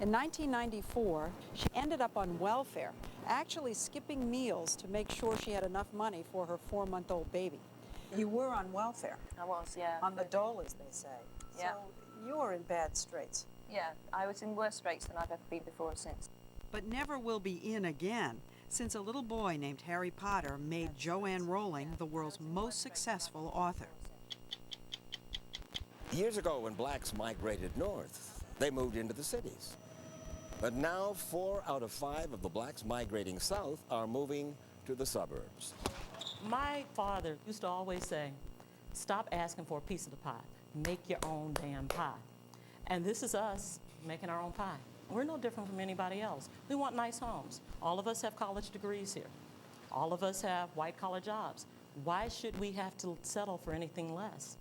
In 1994, she ended up on welfare, actually skipping meals to make sure she had enough money for her 4-month-old baby. You were on welfare. I was, yeah. On the dole, as they say. Yeah. So you were in bad straits. Yeah, I was in worse straits than I've ever been before or since. But never will be in again, since a little boy named Harry Potter made Joanne Rowling the world's most successful author. Years ago, when blacks migrated north, they moved into the cities. But now, 4 out of 5 of the blacks migrating south are moving to the suburbs. My father used to always say, stop asking for a piece of the pie. Make your own damn pie. And this is us making our own pie. We're no different from anybody else. We want nice homes. All of us have college degrees here. All of us have white-collar jobs. Why should we have to settle for anything less?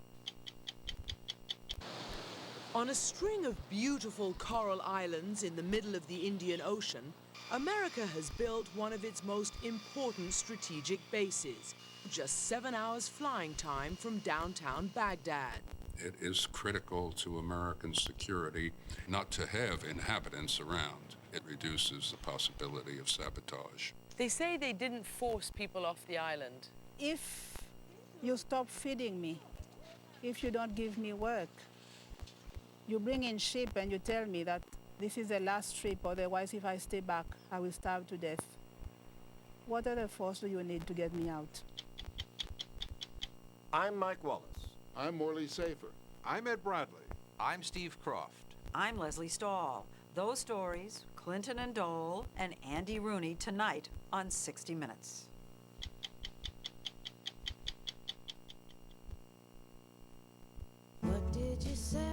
On a string of beautiful coral islands in the middle of the Indian Ocean, America has built one of its most important strategic bases, just 7 hours flying time from downtown Baghdad. It is critical to American security not to have inhabitants around. It reduces the possibility of sabotage. They say they didn't force people off the island. If you stop feeding me, if you don't give me work, you bring in sheep and you tell me that this is the last trip, otherwise if I stay back, I will starve to death. What other force do you need to get me out? I'm Mike Wallace. I'm Morley Safer. I'm Ed Bradley. I'm Steve Croft. I'm Leslie Stahl. Those stories, Clinton and Dole and Andy Rooney tonight on 60 Minutes.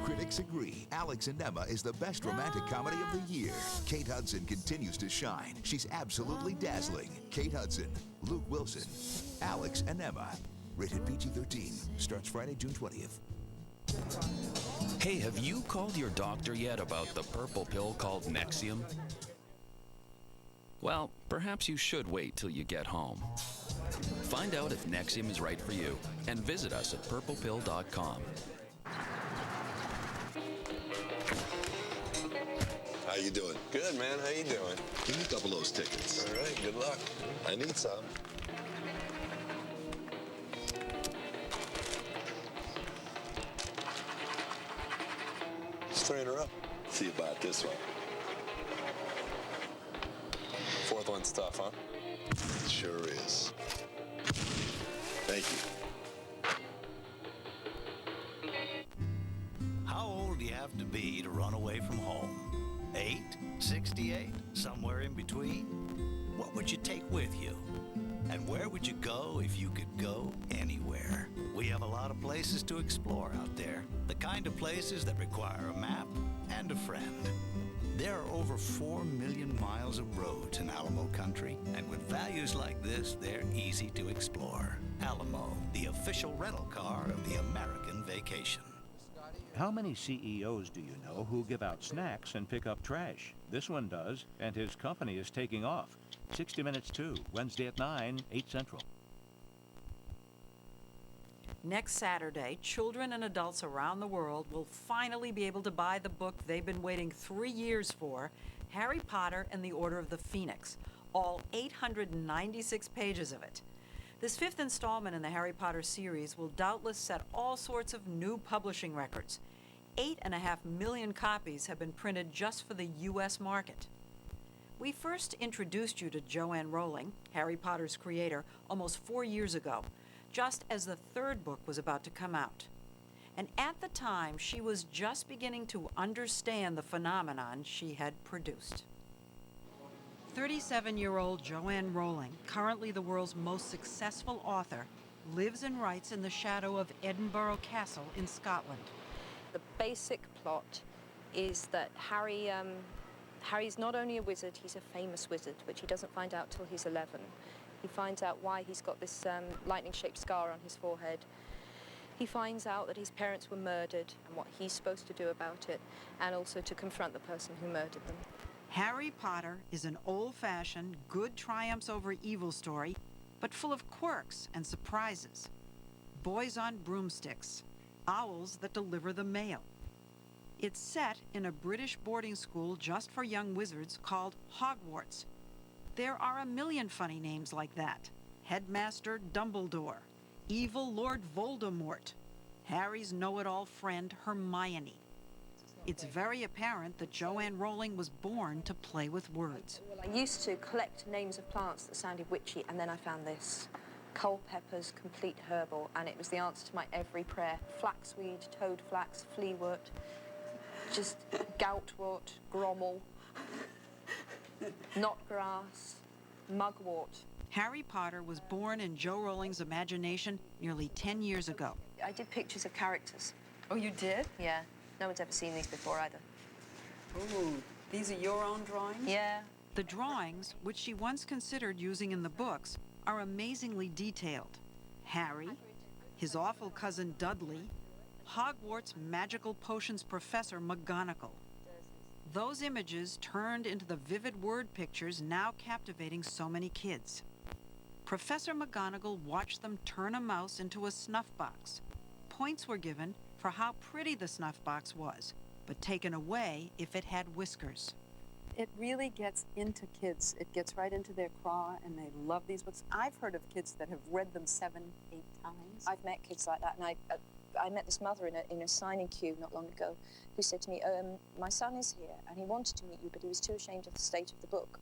Critics agree Alex and Emma is the best romantic comedy of the year. Kate Hudson continues to shine. She's absolutely dazzling. Kate Hudson, Luke Wilson, Alex and Emma. Rated PG-13. Starts Friday, June 20th. Hey, have you called your doctor yet about the purple pill called Nexium? Well, perhaps you should wait till you get home. Find out if Nexium is right for you and visit us at purplepill.com. How you doing? Good, man. How you doing? Give me a couple of those tickets. All right, good luck. I need some. Let's train her up. See about this one. 4th one's tough, huh? It sure is. Thank you. How old do you have to be to run away from home? 8? 68? Somewhere in between? What would you take with you? And where would you go if you could go anywhere? We have a lot of places to explore out there. The kind of places that require a map and a friend. There are over 4 million miles of roads in Alamo country, and with values like this, they're easy to explore. Alamo, the official rental car of the American vacation. How many CEOs do you know who give out snacks and pick up trash? This one does, and his company is taking off. 60 Minutes 2, Wednesday at 9, 8 Central. Next Saturday, children and adults around the world will finally be able to buy the book they've been waiting 3 years for, Harry Potter and the Order of the Phoenix, all 896 pages of it. This 5th installment in the Harry Potter series will doubtless set all sorts of new publishing records. 8.5 million copies have been printed just for the U.S. market. We first introduced you to Joanne Rowling, Harry Potter's creator, almost 4 years ago, just as the 3rd book was about to come out. And at the time, she was just beginning to understand the phenomenon she had produced. 37-year-old Joanne Rowling, currently the world's most successful author, lives and writes in the shadow of Edinburgh Castle in Scotland. The basic plot is that Harry's not only a wizard, he's a famous wizard, which he doesn't find out till he's 11. He finds out why he's got this lightning-shaped scar on his forehead. He finds out that his parents were murdered and what he's supposed to do about it, and also to confront the person who murdered them. Harry Potter is an old-fashioned, good triumphs over evil story, but full of quirks and surprises. Boys on broomsticks, owls that deliver the mail. It's set in a British boarding school just for young wizards called Hogwarts. There are a million funny names like that. Headmaster Dumbledore, Evil Lord Voldemort, Harry's know-it-all friend Hermione. It's very apparent that Joanne Rowling was born to play with words. Well, I used to collect names of plants that sounded witchy, and then I found this. Culpeper's Complete Herbal, and it was the answer to my every prayer. Flaxweed, toadflax, fleawort, just goutwort, grommel, knotgrass, mugwort. Harry Potter was born in Jo Rowling's imagination nearly 10 years ago. I did pictures of characters. Oh, you did? Yeah. No one's ever seen these before either. Ooh, these are your own drawings? Yeah. The drawings, which she once considered using in the books, are amazingly detailed. Harry, his awful cousin Dudley, Hogwarts magical potions professor McGonagall. Those images turned into the vivid word pictures now captivating so many kids. Professor McGonagall watched them turn a mouse into a snuff box. Points were given for how pretty the snuff box was, but taken away if it had whiskers. It really gets into kids. It gets right into their craw, and they love these books. I've heard of kids that have read them 7, 8 times. I've met kids like that, and I met this mother in a signing queue not long ago who said to me, my son is here, and he wanted to meet you, but he was too ashamed of the state of the book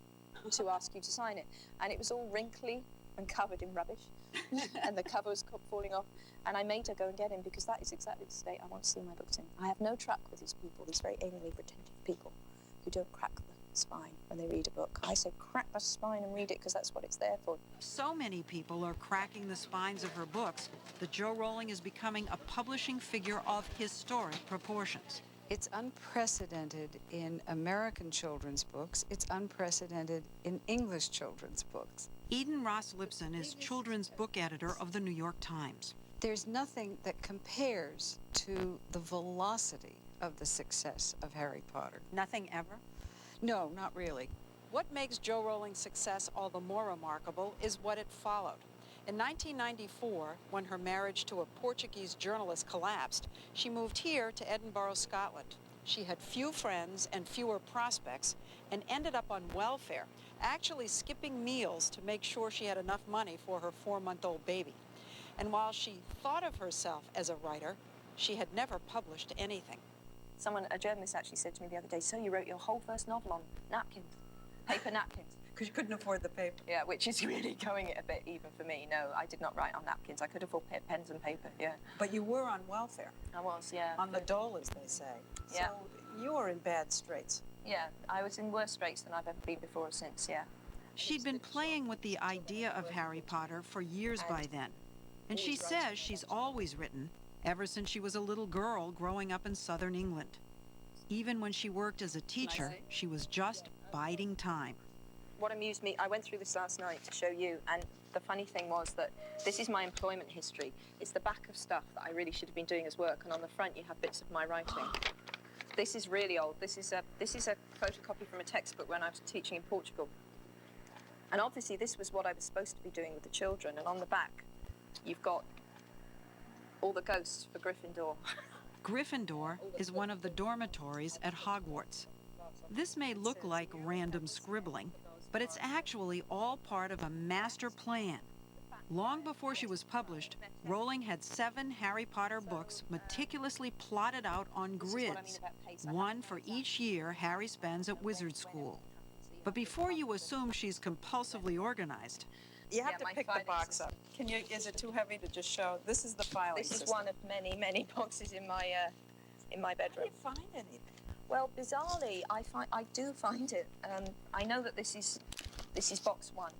to ask you to sign it. And it was all wrinkly and covered in rubbish, and the cover was falling off. And I made her go and get him, because that is exactly the state I want to see my books in. I have no truck with these people, these very anally retentive people who don't crack the spine when they read a book. I say crack the spine and read it, because that's what it's there for. So many people are cracking the spines of her books that Jo Rowling is becoming a publishing figure of historic proportions. It's unprecedented in American children's books. It's unprecedented in English children's books. Eden Ross Lipson is children's book editor of the New York Times. There's nothing that compares to the velocity of the success of Harry Potter. Nothing ever? No, not really. What makes Jo Rowling's success all the more remarkable is what it followed. In 1994, when her marriage to a Portuguese journalist collapsed, she moved here to Edinburgh, Scotland. She had few friends and fewer prospects and ended up on welfare, actually skipping meals to make sure she had enough money for her 4-month-old baby. And while she thought of herself as a writer, she had never published anything. A journalist actually said to me the other day, so you wrote your whole first novel on napkins, paper napkins. Because you couldn't afford the paper. Yeah, which is really going it a bit even for me. No, I did not write on napkins. I could afford pens and paper, yeah. But you were on welfare. I was, yeah. On the dole, as they say. Yeah. So you were in bad straits. Yeah, I was in worse straits than I've ever been before or since, yeah. She'd been playing with the idea of Harry Potter for years by then. And she says she's always written, ever since she was a little girl growing up in southern England. Even when she worked as a teacher, she was just biding time. What amused me, I went through this last night to show you, and the funny thing was that this is my employment history. It's the back of stuff that I really should have been doing as work, and on the front you have bits of my writing. This is really old. This is a photocopy from a textbook when I was teaching in Portugal. And obviously this was what I was supposed to be doing with the children, and on the back you've got all the ghosts for Gryffindor. Gryffindor is one of the dormitories at Hogwarts. This may look like random scribbling, but it's actually all part of a master plan. Long before she was published, Rowling had 7 Harry Potter books meticulously plotted out on grids, one for each year Harry spends at wizard school. But before you assume she's compulsively organized, You have to pick the box up. Is it too heavy to just show? This is the filing This system. is one of many, many boxes in my bedroom. How do you find anything? Well, bizarrely, I do find it. I know that this is box 1.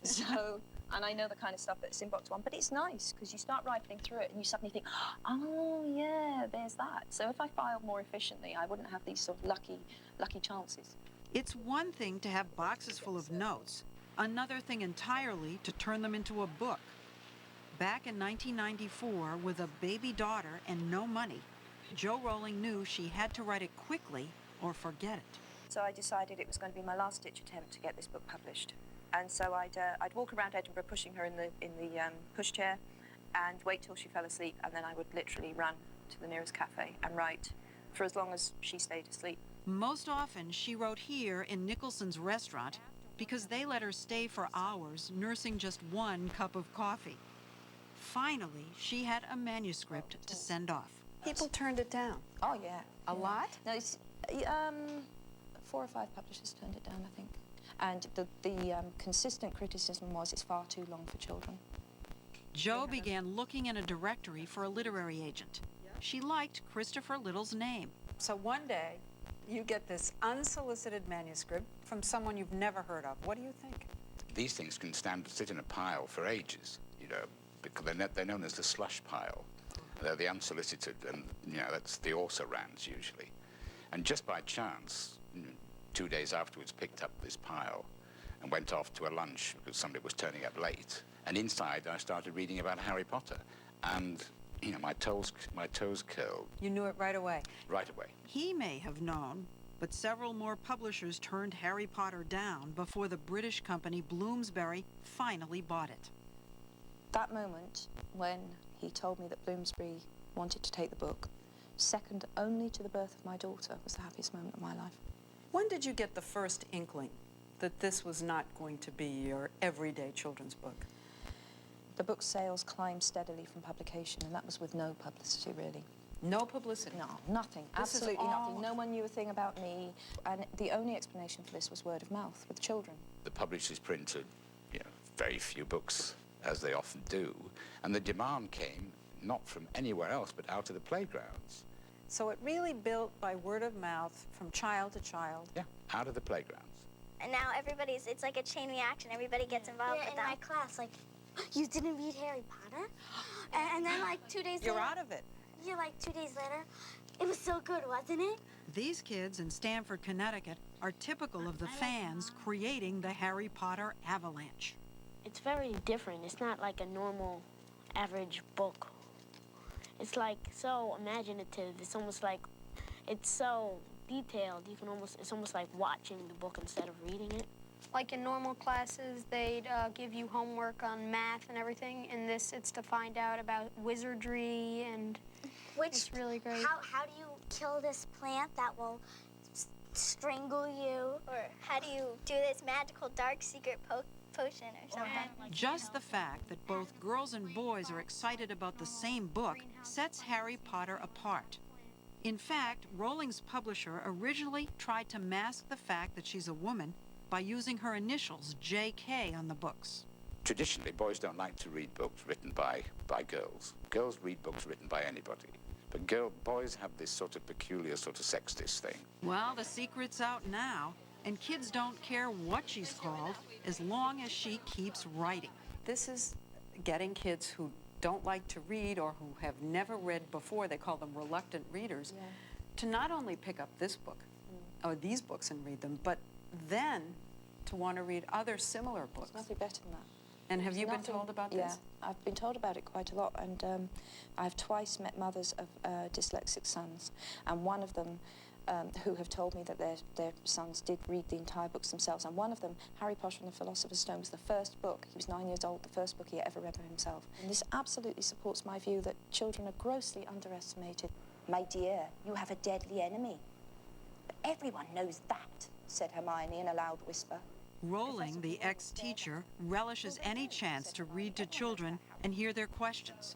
So, and I know the kind of stuff that's in box 1, but it's nice because you start rifling through it and you suddenly think, oh yeah, there's that. So if I filed more efficiently, I wouldn't have these sort of lucky chances. it's one thing to have boxes full of notes, another thing entirely to turn them into a book. Back in 1994, with a baby daughter and no money, Jo Rowling knew she had to write it quickly or forget it. So I decided it was going to be my last-ditch attempt to get this book published. And so I'd walk around Edinburgh pushing her in the pushchair and wait till she fell asleep, and then I would literally run to the nearest cafe and write for as long as she stayed asleep. Most often, she wrote here in Nicholson's restaurant because they let her stay for hours nursing just one cup of coffee. Finally, she had a manuscript to send off. People turned it down. Oh, yeah. A lot? No, it's, 4 or 5 publishers turned it down, I think. And the consistent criticism was it's far too long for children. Jo began looking in a directory for a literary agent. She liked Christopher Little's name. So one day, you get this unsolicited manuscript from someone you've never heard of. What do you think? These things can sit in a pile for ages, you know, because they're known as the slush pile. They're the unsolicited, and, you know, that's the also-rans usually. And just by chance, 2 days afterwards, picked up this pile and went off to a lunch because somebody was turning up late. And inside, I started reading about Harry Potter. And, you know, my toes curled. You knew it right away. Right away. He may have known, but several more publishers turned Harry Potter down before the British company Bloomsbury finally bought it. That moment when he told me that Bloomsbury wanted to take the book, second only to the birth of my daughter, was the happiest moment of my life. When did you get the first inkling that this was not going to be your everyday children's book? The book's sales climbed steadily from publication, and that was with no publicity, really. No publicity? No, nothing. Absolutely nothing. No one knew a thing about me, and the only explanation for this was word of mouth with children. The publishers printed, you know, very few books, as they often do, and the demand came not from anywhere else but out of the playgrounds. So it really built by word of mouth from child to child? Yeah, out of the playgrounds. And now it's like a chain reaction. Everybody gets involved with that. In my class, like, you didn't read Harry Potter? And then, like, 2 days later... You're out of it. Yeah, like 2 days later. It was so good, wasn't it? These kids in Stamford, Connecticut are typical of the fans creating the Harry Potter avalanche. It's very different. It's not like a normal, average book. It's like so imaginative. It's almost like, it's so detailed. It's almost like watching the book instead of reading it. Like in normal classes, they'd give you homework on math and everything. In this, it's to find out about wizardry, and it's really great. How do you kill this plant that will strangle you? Or how do you do this magical dark secret potion or something? Just the fact that both girls and boys are excited about the same book sets Harry Potter apart. In fact, Rowling's publisher originally tried to mask the fact that she's a woman by using her initials, J.K., on the books. Traditionally, boys don't like to read books written by girls. Girls read books written by anybody. But boys have this sort of peculiar sort of sexist thing. Well, the secret's out now, and kids don't care what she's called as long as she keeps writing. This is getting kids who don't like to read or who have never read before, they call them reluctant readers, to not only pick up this book or these books and read them, but then to want to read other similar books. There's nothing better than that. And have you been told about this? Yeah, I've been told about it quite a lot, and I've twice met mothers of dyslexic sons, and one of them who have told me that their sons did read the entire books themselves, and one of them, Harry Potter and the Philosopher's Stone, was the first book, he was 9 years old, the first book he ever read for himself. And this absolutely supports my view that children are grossly underestimated. My dear, you have a deadly enemy. But everyone knows that, said Hermione in a loud whisper. Rowling, the ex-teacher, relishes any chance to read to children and hear their questions.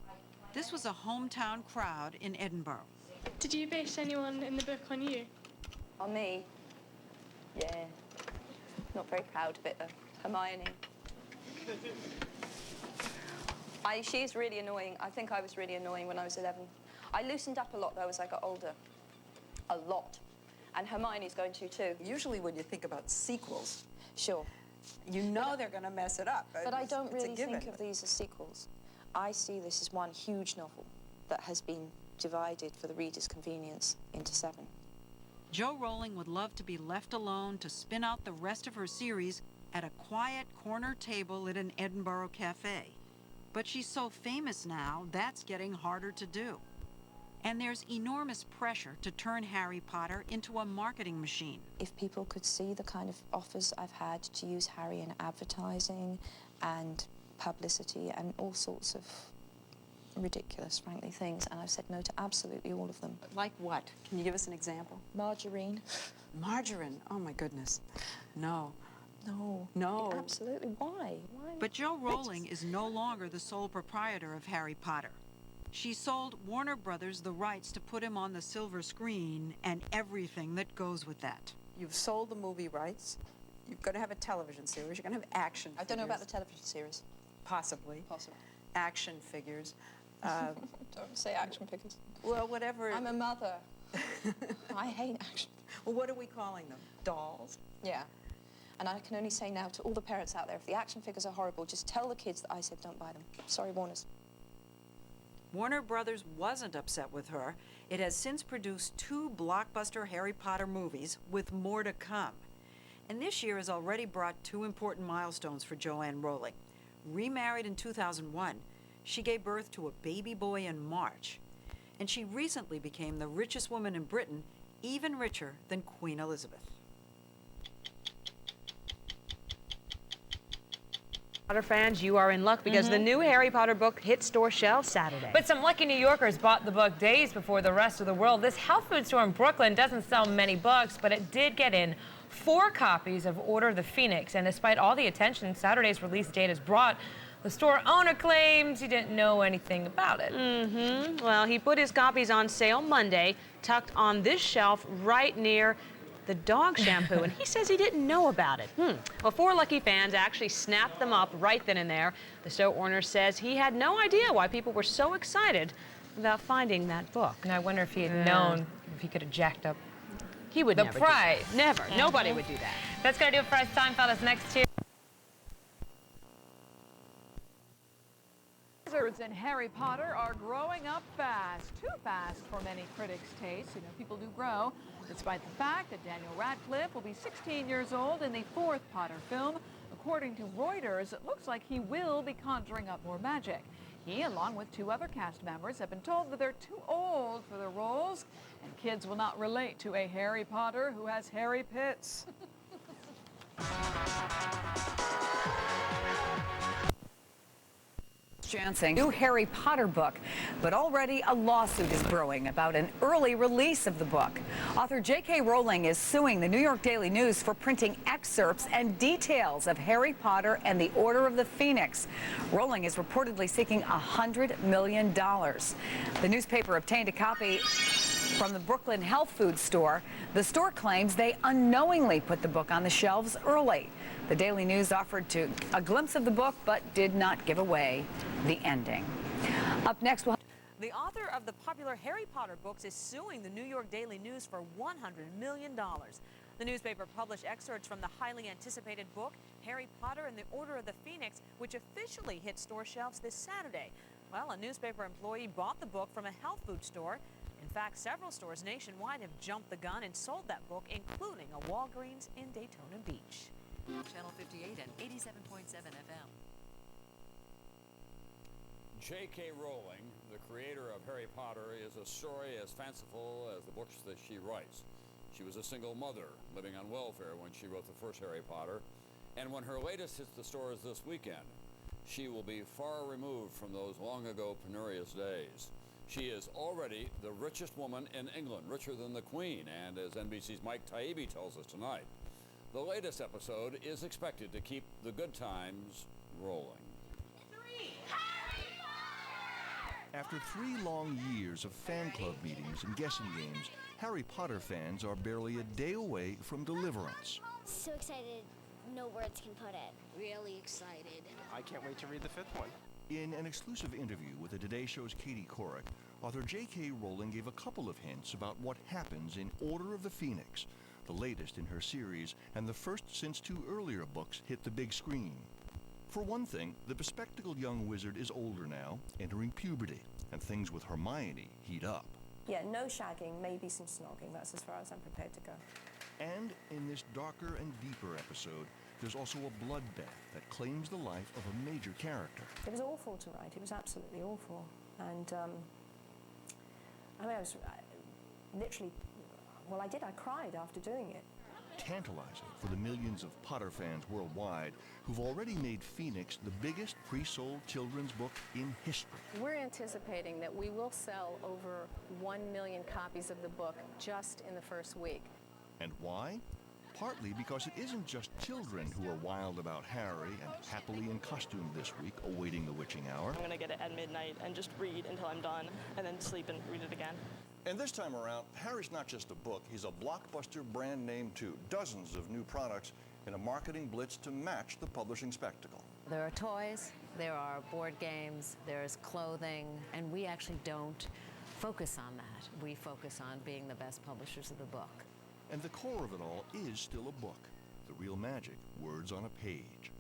This was a hometown crowd in Edinburgh. Did you base anyone in the book on you? On me? Yeah. Not very proud of it, though. Hermione. She's really annoying. I think I was really annoying when I was 11. I loosened up a lot, though, as I got older. A lot. And Hermione's going to, too. Usually when you think about sequels, sure, you know they're going to mess it up. But I don't really think of these as sequels. I see this as one huge novel that has been divided for the reader's convenience into 7. Jo Rowling would love to be left alone to spin out the rest of her series at a quiet corner table at an Edinburgh cafe. But she's so famous now, that's getting harder to do. And there's enormous pressure to turn Harry Potter into a marketing machine. If people could see the kind of offers I've had to use Harry in advertising and publicity and all sorts of ridiculous, frankly, things, and I've said no to absolutely all of them. Like what? Can you give us an example? Margarine. Margarine? Oh, my goodness. No. No. No. Absolutely. Why? Why? But Jo Rowling is no longer the sole proprietor of Harry Potter. She sold Warner Brothers the rights to put him on the silver screen and everything that goes with that. You've sold the movie rights. You're going to have a television series. You're going to have action figures. I don't know about the television series. Possibly. Possibly. Action figures. Don't say action figures. Well, whatever. I'm a mother. I hate action. Well, what are we calling them? Dolls? Yeah. And I can only say now to all the parents out there, if the action figures are horrible, just tell the kids that I said don't buy them. Sorry, Warners. Warner Brothers wasn't upset with her. It has since produced 2 blockbuster Harry Potter movies with more to come. And this year has already brought 2 important milestones for Joanne Rowling. Remarried in 2001, she gave birth to a baby boy in March. And she recently became the richest woman in Britain, even richer than Queen Elizabeth. Potter fans, you are in luck because the new Harry Potter book hit store shelves Saturday. But some lucky New Yorkers bought the book days before the rest of the world. This health food store in Brooklyn doesn't sell many books, but it did get in 4 copies of Order of the Phoenix. And despite all the attention Saturday's release date has brought, the store owner claims he didn't know anything about it. Well, he put his copies on sale Monday, tucked on this shelf right near the dog shampoo, and he says he didn't know about it. Well, 4 lucky fans actually snapped them up right then and there. The store owner says he had no idea why people were so excited about finding that book. And I wonder if he had known, if he could have jacked up he would the never price. do that. Never. Nobody would do that. That's going to do it for us. Time, fellas. Next here. Wizards and Harry Potter are growing up fast, too fast for many critics' taste. You know, people do grow, despite the fact that Daniel Radcliffe will be 16 years old in the 4th Potter film. According to Reuters, it looks like he will be conjuring up more magic. He, along with 2 other cast members, have been told that they're too old for their roles, and kids will not relate to a Harry Potter who has hairy pits. Jansing new Harry Potter book, but already a lawsuit is brewing about an early release of the book. Author J.K. Rowling is suing the New York Daily News for printing excerpts and details of Harry Potter and the Order of the Phoenix. Rowling is reportedly seeking $100 million. The newspaper obtained a copy from the Brooklyn health food store. The store claims they unknowingly put the book on the shelves early. The Daily News offered to a glimpse of the book, but did not give away the ending. Up next, we'll... The author of the popular Harry Potter books is suing the New York Daily News for $100 million. The newspaper published excerpts from the highly anticipated book, Harry Potter and the Order of the Phoenix, which officially hit store shelves this Saturday. Well, a newspaper employee bought the book from a health food store. In fact, several stores nationwide have jumped the gun and sold that book, including a Walgreens in Daytona Beach. Channel 58 and 87.7 FM. J.K. Rowling, the creator of Harry Potter, is a story as fanciful as the books that she writes. She was a single mother living on welfare when she wrote the first Harry Potter, and when her latest hits the stores this weekend, she will be far removed from those long-ago penurious days. She is already the richest woman in England, richer than the Queen, and as NBC's Mike Taibbi tells us tonight, the latest episode is expected to keep the good times rolling. After 3 long years of fan club meetings and guessing games, Harry Potter fans are barely a day away from deliverance. So excited, no words can put it. Really excited. I can't wait to read the 5th one. In an exclusive interview with the Today Show's Katie Couric, author J.K. Rowling gave a couple of hints about what happens in Order of the Phoenix, the latest in her series and the first since 2 earlier books hit the big screen. For one thing, the bespectacled young wizard is older now, entering puberty, and things with Hermione heat up. Yeah, no shagging, maybe some snogging. That's as far as I'm prepared to go. And in this darker and deeper episode, there's also a bloodbath that claims the life of a major character. It was awful to write. It was absolutely awful. And I mean, I was literally, well, I cried after doing it. tantalizing for the millions of Potter fans worldwide who've already made Phoenix the biggest pre-sold children's book in history. We're anticipating that we will sell over 1 million copies of the book just in the first week. And why? Partly because it isn't just children who are wild about Harry and happily in costume this week awaiting the witching hour. I'm going to get it at midnight and just read until I'm done and then sleep and read it again. And this time around, Harry's not just a book, he's a blockbuster brand name too. Dozens of new products in a marketing blitz to match the publishing spectacle. There are toys, there are board games, there's clothing, and we actually don't focus on that. We focus on being the best publishers of the book. And the core of it all is still a book. The real magic, words on a page.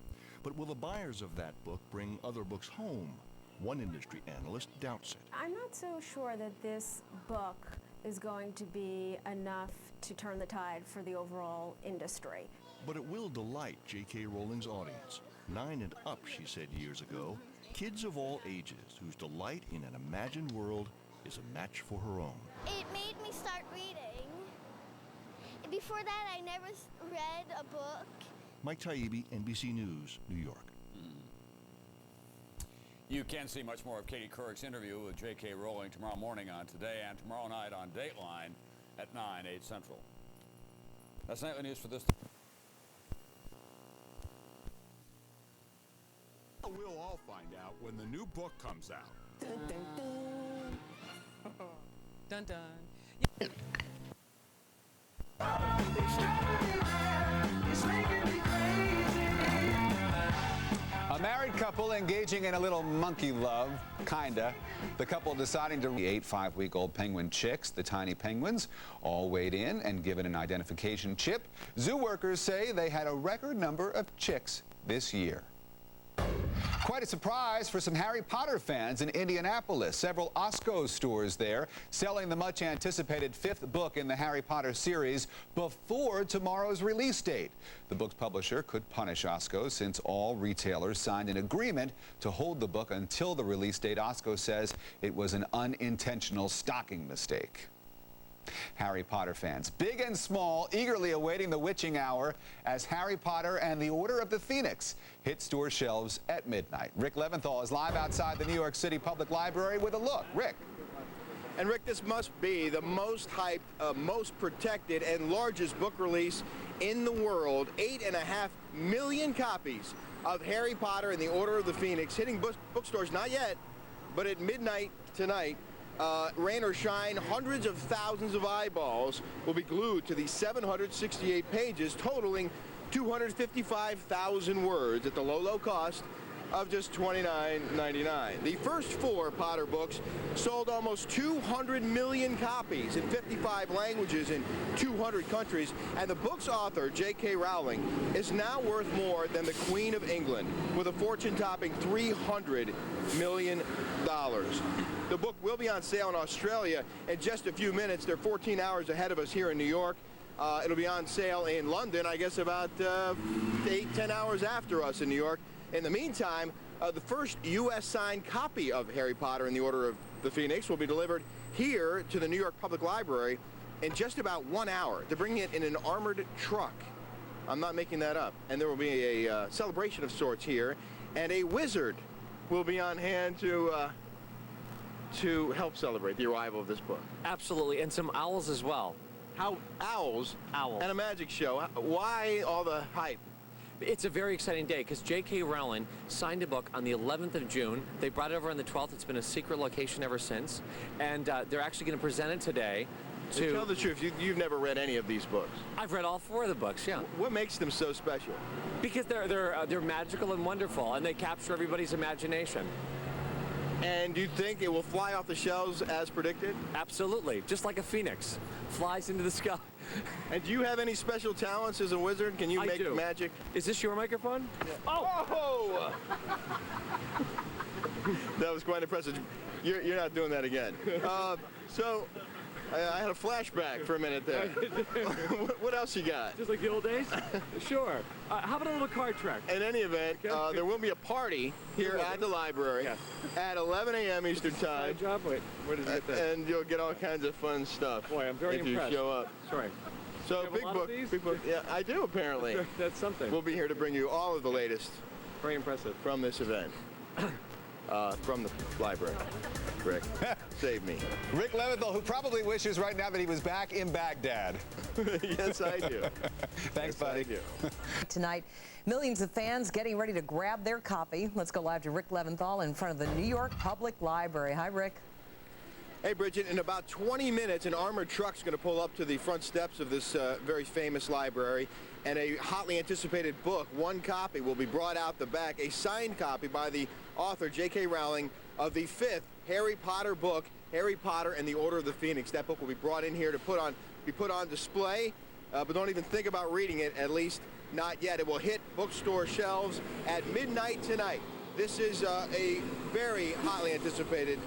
But will the buyers of that book bring other books home? One industry analyst doubts it. I'm not so sure that this book is going to be enough to turn the tide for the overall industry. But it will delight J.K. Rowling's audience. 9 and up, she said years ago. Kids of all ages whose delight in an imagined world is a match for her own. It made me start reading. Before that, I never read a book. Mike Taibbi, NBC News, New York. You can see much more of Katie Couric's interview with J.K. Rowling tomorrow morning on Today and tomorrow night on Dateline at 9, 8 Central. That's nightly news for this. We'll all find out when the new book comes out. Dun, dun, dun. Dun, dun. A married couple engaging in a little monkey love, kinda. The couple deciding to 8 5-week-old penguin chicks, the tiny penguins, all weighed in and given an identification chip. Zoo workers say they had a record number of chicks this year. Quite a surprise for some Harry Potter fans in Indianapolis. Several Osco stores there selling the much-anticipated 5th book in the Harry Potter series before tomorrow's release date. The book's publisher could punish Osco since all retailers signed an agreement to hold the book until the release date. Osco says it was an unintentional stocking mistake. Harry Potter fans, big and small, eagerly awaiting the witching hour as Harry Potter and the Order of the Phoenix hit store shelves at midnight. Rick Leventhal is live outside the New York City Public Library with a look. Rick. And Rick, this must be the most hyped, most protected, and largest book release in the world. 8.5 million copies of Harry Potter and the Order of the Phoenix hitting bookstores, not yet, but at midnight tonight. Rain or shine, hundreds of thousands of eyeballs will be glued to the 768 pages, totaling 255,000 words at the low cost of just $29.99. The first 4 Potter books sold almost 200 million copies in 55 languages in 200 countries, and the book's author, J.K. Rowling, is now worth more than the Queen of England, with a fortune topping $300 million. The book will be on sale in Australia in just a few minutes. They're 14 hours ahead of us here in New York. It'll be on sale in London, I guess, about 8-10 hours after us in New York. In the meantime, the first U.S. signed copy of Harry Potter and the Order of the Phoenix will be delivered here to the New York Public Library in just about 1 hour. They're bringing it in an armored truck. I'm not making that up. And there will be a celebration of sorts here, and a wizard will be on hand to help celebrate the arrival of this book. Absolutely, and some owls as well. How owls? Owls. And a magic show. Why all the hype? It's a very exciting day because J.K. Rowling signed a book on the 11th of June. They brought it over on the 12th. It's been a secret location ever since. And they're actually going to present it today to... Tell the truth, you've never read any of these books. I've read all 4 of the books, yeah. What makes them so special? Because they're magical and wonderful, and they capture everybody's imagination. And do you think it will fly off the shelves as predicted? Absolutely, just like a phoenix. Flies into the sky. And do you have any special talents as a wizard? Can you make magic? Is this your microphone? Yeah. Oh! That was quite impressive. You're not doing that again. So, I had a flashback for a minute there. What else you got? Just like the old days? Sure. How about a little card trick? In any event, there will be a party here at the library at 11 a.m. Eastern Time. Job. Wait, where did you get that? And you'll get all kinds of fun stuff. Boy, I'm very impressed. If you show up. Sorry. So You have a lot of these? big book. Yeah, I do apparently. That's something. We'll be here to bring you all of the latest. Very impressive. From this event. From the library. Rick, save me. Rick Leventhal, who probably wishes right now that he was back in Baghdad. Yes, I do. Thanks, buddy. Tonight, millions of fans getting ready to grab their copy. Let's go live to Rick Leventhal in front of the New York Public Library. Hi, Rick. Hey, Bridget, in about 20 minutes, an armored truck's going to pull up to the front steps of this very famous library, and a hotly anticipated book, one copy, will be brought out the back, a signed copy by the author, J.K. Rowling, of the 5th Harry Potter book, Harry Potter and the Order of the Phoenix. That book will be brought in here to be put on display, but don't even think about reading it, at least not yet. It will hit bookstore shelves at midnight tonight. This is a very hotly anticipated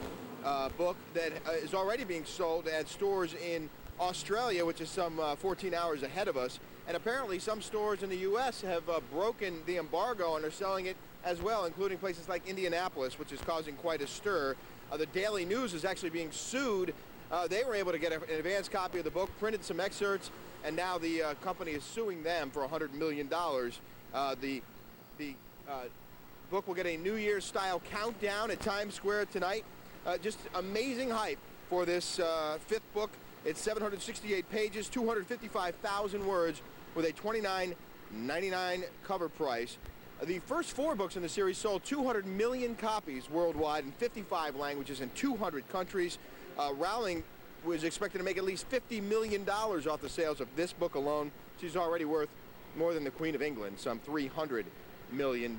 book that is already being sold at stores in Australia, which is some 14 hours ahead of us. And apparently some stores in the U.S. have broken the embargo and are selling it as well, including places like Indianapolis, which is causing quite a stir. The Daily News is actually being sued. They were able to get an advance copy of the book, printed some excerpts, and now the company is suing them for $100 million. The book will get a New Year's style countdown at Times Square tonight. Just amazing hype for this 5th book. It's 768 pages, 255,000 words, with a $29.99 cover price. The first 4 books in the series sold 200 million copies worldwide in 55 languages in 200 countries. Rowling was expected to make at least $50 million off the sales of this book alone. She's already worth more than the Queen of England, some $300 million.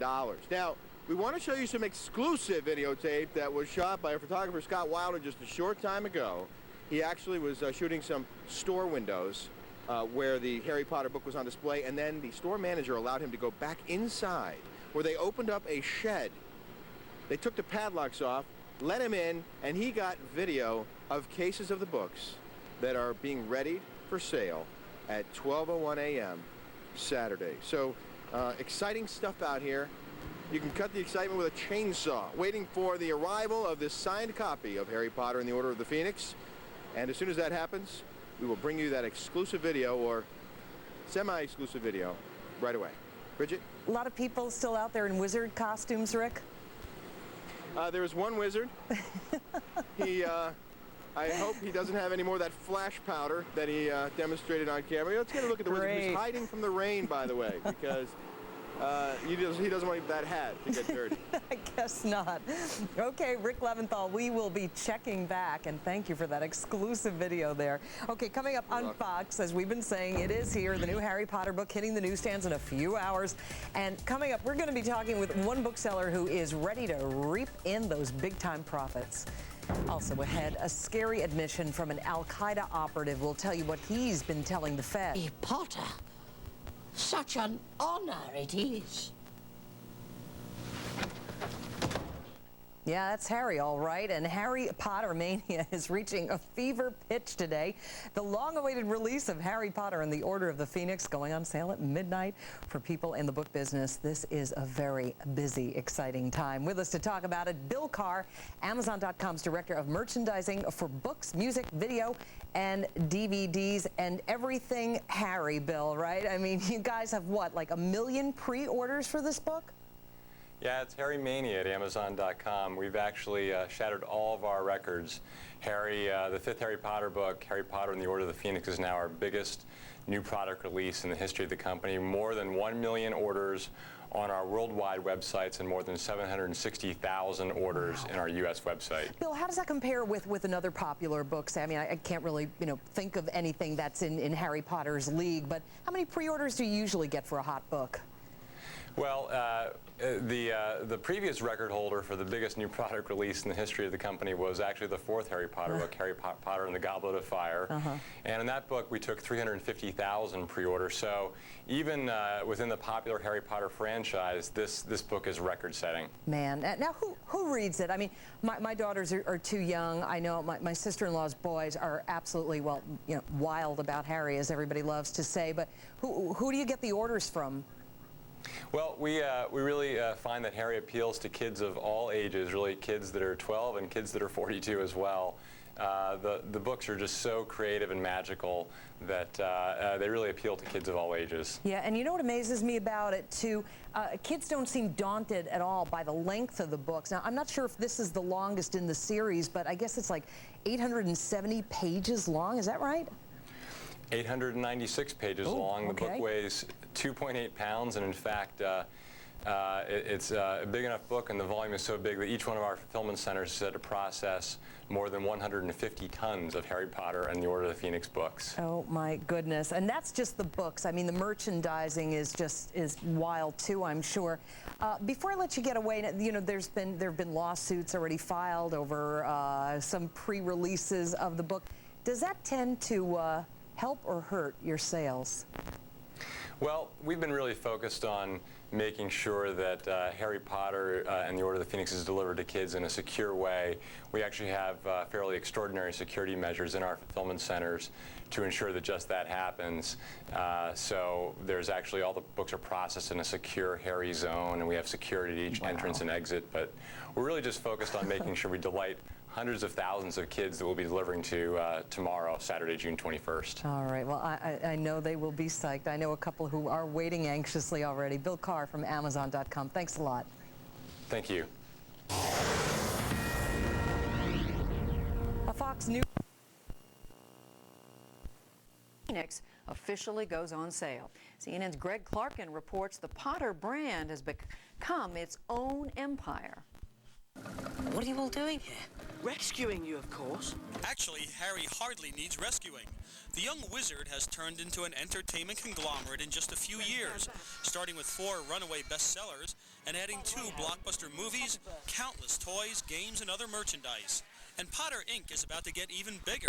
Now, we want to show you some exclusive videotape that was shot by our photographer, Scott Wilder, just a short time ago. He actually was shooting some store windows where the Harry Potter book was on display, and then the store manager allowed him to go back inside where they opened up a shed. They took the padlocks off, let him in, and he got video of cases of the books that are being readied for sale at 12:01 a.m. Saturday. So exciting stuff out here. You can cut the excitement with a chainsaw, waiting for the arrival of this signed copy of Harry Potter and the Order of the Phoenix. And as soon as that happens, we will bring you that exclusive video, or semi-exclusive video, right away. Bridget? A lot of people still out there in wizard costumes, Rick? There is one wizard. I hope he doesn't have any more of that flash powder that he demonstrated on camera. Let's get a look at the wizard who's hiding from the rain, by the way, because he doesn't want that hat to get dirty. I guess not. Okay, Rick Leventhal, we will be checking back, and thank you for that exclusive video there. Okay, coming up on Fox, as we've been saying, it is here, the new Harry Potter book hitting the newsstands in a few hours. And coming up, we're going to be talking with one bookseller who is ready to reap in those big-time profits. Also ahead, a scary admission from an Al-Qaeda operative. We'll tell you what he's been telling the Fed. Harry Potter. Such an honor it is. Yeah, that's Harry, all right. And Harry Potter mania is reaching a fever pitch today. The long-awaited release of Harry Potter and the Order of the Phoenix going on sale at midnight. For people in the book business, this is a very busy, exciting time. With us to talk about it, Bill Carr, Amazon.com's Director of Merchandising for books, music, video, and DVDs, and everything Harry, Bill, right? I mean, you guys have what, like 1 million pre-orders for this book? Yeah, it's Harry Mania at Amazon.com. We've actually shattered all of our records. The 5th Harry Potter book, Harry Potter and the Order of the Phoenix, is now our biggest new product release in the history of the company. More than 1 million orders on our worldwide websites and more than 760,000 orders in our U.S. website. Bill, how does that compare with another popular books? I mean, I can't really, think of anything that's in Harry Potter's league, but how many pre-orders do you usually get for a hot book? Well, the previous record holder for the biggest new product release in the history of the company was actually the 4th Harry Potter book, Harry Potter and the Goblet of Fire. And in that book, we took 350,000 pre-orders. So even within the popular Harry Potter franchise, this book is record-setting. Man, now who reads it? I mean, my daughters are too young. I know my sister-in-law's boys are absolutely, wild about Harry, as everybody loves to say. But who do you get the orders from? Well, we really find that Harry appeals to kids of all ages, really kids that are 12 and kids that are 42 as well. The books are just so creative and magical that they really appeal to kids of all ages. Yeah, and you know what amazes me about it, too? Kids don't seem daunted at all by the length of the books. Now, I'm not sure if this is the longest in the series, but I guess it's like 870 pages long. Is that right? 896 pages long. The book weighs 2.8 pounds, and in fact, it's a big enough book, and the volume is so big that each one of our fulfillment centers has had to process more than 150 tons of Harry Potter and the Order of the Phoenix books. Oh my goodness! And that's just the books. I mean, the merchandising is wild too, I'm sure. Before I let you get away, you know, there have been lawsuits already filed over some pre-releases of the book. Does that tend to help or hurt your sales? Well, we've been really focused on making sure that Harry Potter and the Order of the Phoenix is delivered to kids in a secure way. We actually have fairly extraordinary security measures in our fulfillment centers to ensure that just that happens. So there's actually, all the books are processed in a secure Harry zone, and we have security at each entrance and exit. But we're really just focused on making sure we delight hundreds of thousands of kids that we'll be delivering to tomorrow, Saturday, June 21st. All right. Well, I know they will be psyched. I know a couple who are waiting anxiously already. Bill Carr from Amazon.com. Thanks a lot. Thank you. A Fox News. Phoenix officially goes on sale. CNN's Greg Clarkin reports the Potter brand has become its own empire. What are you all doing here? Rescuing you, of course. Actually, Harry hardly needs rescuing. The young wizard has turned into an entertainment conglomerate in just a few years, starting with 4 runaway bestsellers and adding 2 blockbuster movies, countless toys, games, and other merchandise. And Potter Inc. is about to get even bigger.